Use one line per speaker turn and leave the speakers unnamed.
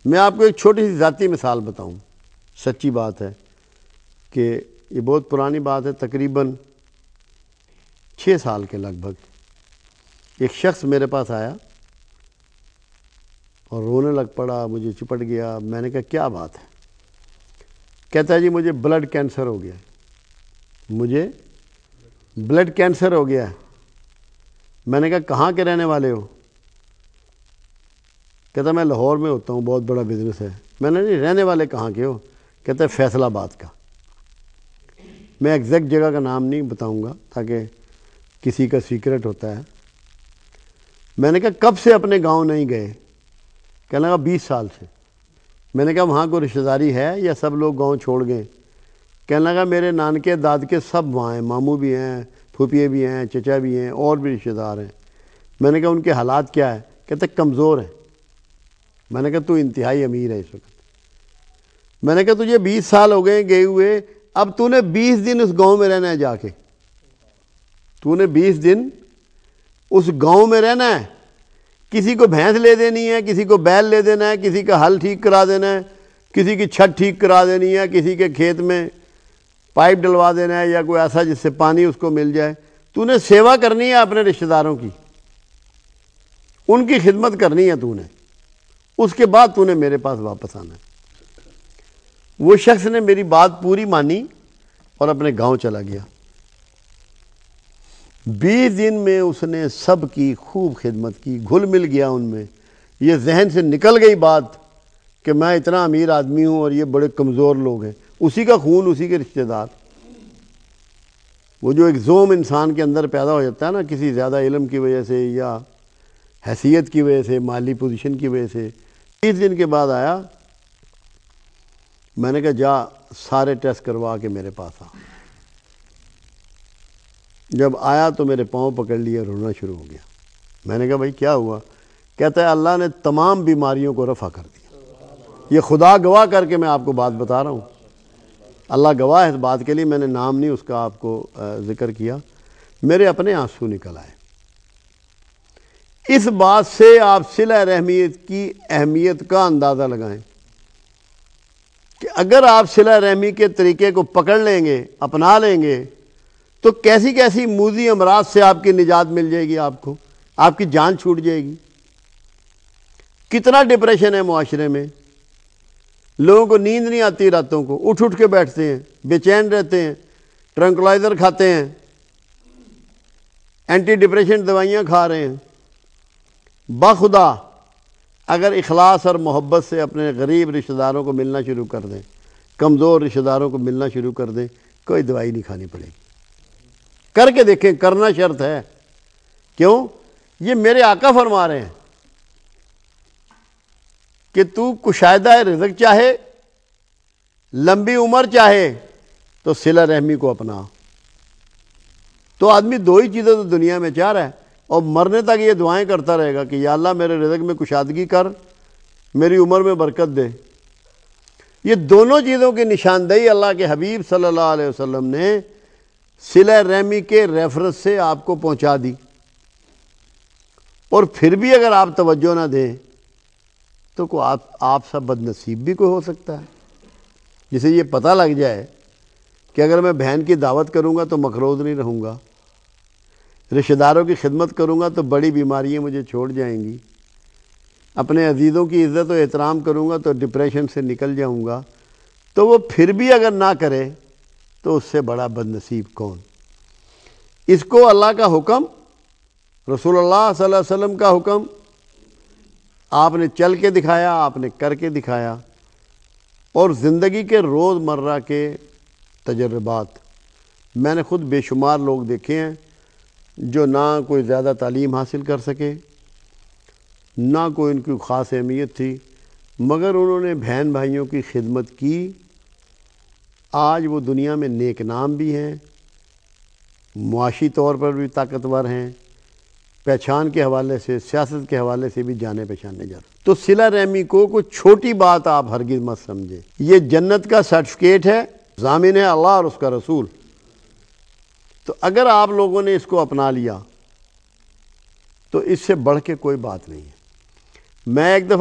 میں آپ کو ایک چھوٹی سی ذاتی مثال بتاؤں، سچی بات ہے کہ یہ بہت پرانی بات ہے، تقریباً 6 سال کے لگ بھگ ایک شخص میرے پاس آیا اور رونے لگ پڑا، مجھے چپٹ گیا۔ میں نے کہا کیا بات ہے؟ کہتا ہے جی مجھے بلڈ کینسر ہو گیا، مجھے بلڈ کینسر ہو گیا ہے۔ میں نے کہا کہاں کے رہنے والے ہو؟ کہتا میں لاہور میں ہوتا ہوں، بہت بڑا بزنس ہے۔ میں نے نہیں، رہنے والے کہاں کے ہو؟ کہتا ہے فیصل آباد کا۔ میں ایگزیکٹ جگہ کا نام نہیں بتاؤں گا تاکہ کسی کا سیکرٹ ہوتا ہے۔ میں نے کہا کب سے اپنے گاؤں نہیں گئے؟ کہنے لگا 20 سال سے۔ میں نے کہا وہاں کوئی رشتہ داری ہے یا سب لوگ گاؤں چھوڑ گئے؟ کہنے لگا میرے نانکے دادکے سب وہاں ہیں، ماموں بھی ہیں، پھوپھیے بھی ہیں، چچا بھی ہیں، اور بھی رشتہ دار ہیں۔ میں نے کہا ان کے حالات کیا ہے؟ کہتے کمزور ہیں۔ میں نے کہا تو انتہائی امیر ہے اس وقت۔ میں نے کہا تجھے 20 سال ہو گئے گئے ہوئے، اب تو نے 20 دن اس گاؤں میں رہنا ہے، جا کے تو نے 20 دن اس گاؤں میں رہنا ہے۔ کسی کو بھینس لے دینی ہے، کسی کو بیل لے دینا ہے، کسی کا ہل ٹھیک کرا دینا ہے، کسی کی چھت ٹھیک کرا دینی ہے، کسی کے کھیت میں پائپ ڈلوا دینا ہے یا کوئی ایسا جس سے پانی اس کو مل جائے۔ تو نے سیوا کرنی ہے اپنے رشتہ داروں کی، ان کی خدمت کرنی ہے تو نے، اس کے بعد تو نے میرے پاس واپس آنا ہے۔ وہ شخص نے میری بات پوری مانی اور اپنے گاؤں چلا گیا۔ 20 دن میں اس نے سب کی خوب خدمت کی، گھل مل گیا ان میں۔ یہ ذہن سے نکل گئی بات کہ میں اتنا امیر آدمی ہوں اور یہ بڑے کمزور لوگ ہیں، اسی کا خون، اسی کے رشتہ دار۔ وہ جو ایک زوم انسان کے اندر پیدا ہو جاتا ہے نا، کسی زیادہ علم کی وجہ سے یا حیثیت کی وجہ سے، مالی پوزیشن کی وجہ سے۔ 20 دن کے بعد آیا، میں نے کہا جا سارے ٹیسٹ کروا کے میرے پاس آ۔ جب آیا تو میرے پاؤں پکڑ لیے، رونا شروع ہو گیا۔ میں نے کہا بھائی کیا ہوا؟ کہتا ہے اللہ نے تمام بیماریوں کو رفع کر دیا۔ یہ خدا گواہ کر کے میں آپ کو بات بتا رہا ہوں، اللہ گواہ ہے اس بات کے لیے، میں نے نام نہیں اس کا آپ کو ذکر کیا۔ میرے اپنے آنسو نکل آئے۔ اس بات سے آپ صلہ رحمیت کی اہمیت کا اندازہ لگائیں کہ اگر آپ صلہ رحمی کے طریقے کو پکڑ لیں گے، اپنا لیں گے، تو کیسی کیسی موذی امراض سے آپ کی نجات مل جائے گی، آپ کو آپ کی جان چھوٹ جائے گی۔ کتنا ڈپریشن ہے معاشرے میں، لوگوں کو نیند نہیں آتی، راتوں کو اٹھ اٹھ کے بیٹھتے ہیں، بے چین رہتے ہیں، ٹرنکلائزر کھاتے ہیں، اینٹی ڈپریشن دوائیاں کھا رہے ہیں۔ بخدا اگر اخلاص اور محبت سے اپنے غریب رشتہ داروں کو ملنا شروع کر دیں، کمزور رشتہ داروں کو ملنا شروع کر دیں، کوئی دوائی نہیں کھانی پڑے گی۔ کر کے دیکھیں، کرنا شرط ہے۔ کیوں؟ یہ میرے آقا فرما رہے ہیں کہ تو کشادہ رزق چاہے، لمبی عمر چاہے، تو صلہ رحمی کو اپنا۔ تو آدمی 2 ہی چیزیں تو دنیا میں چاہ رہا ہے، اور مرنے تک یہ دعائیں کرتا رہے گا کہ یا اللہ میرے رزق میں کشادگی کر، میری عمر میں برکت دے۔ یہ دونوں چیزوں کی نشاندہی اللہ کے حبیب صلی اللہ علیہ وسلم نے صلہ رحمی کے ریفرنس سے آپ کو پہنچا دی۔ اور پھر بھی اگر آپ توجہ نہ دیں تو آپ سب بد نصیب بھی کوئی ہو سکتا ہے، جسے یہ پتہ لگ جائے کہ اگر میں بہن کی دعوت کروں گا تو مقروض نہیں رہوں گا، رشتہ داروں کی خدمت کروں گا تو بڑی بیماریاں مجھے چھوڑ جائیں گی، اپنے عزیزوں کی عزت و احترام کروں گا تو ڈپریشن سے نکل جاؤں گا، تو وہ پھر بھی اگر نہ کرے تو اس سے بڑا بد نصیب کون؟ اس کو اللہ کا حکم، رسول اللہ صلی اللہ علیہ وسلم کا حکم، آپ نے چل کے دکھایا، آپ نے کر کے دکھایا، اور زندگی کے روز مرہ کے تجربات۔ میں نے خود بے شمار لوگ دیکھے ہیں جو نہ کوئی زیادہ تعلیم حاصل کر سکے، نہ کوئی ان کی خاص اہمیت تھی، مگر انہوں نے بہن بھائیوں کی خدمت کی۔ آج وہ دنیا میں نیک نام بھی ہیں، معاشی طور پر بھی طاقتور ہیں، پہچان کے حوالے سے، سیاست کے حوالے سے بھی جانے پہچانے جاتے۔ تو صلہ رحمی کو کوئی چھوٹی بات آپ ہرگز مت سمجھیں، یہ جنت کا سرٹیفکیٹ ہے، ضامن ہے اللہ اور اس کا رسول۔ تو اگر آپ لوگوں نے اس کو اپنا لیا تو اس سے بڑھ کے کوئی بات نہیں ہے۔ میں ایک دفعہ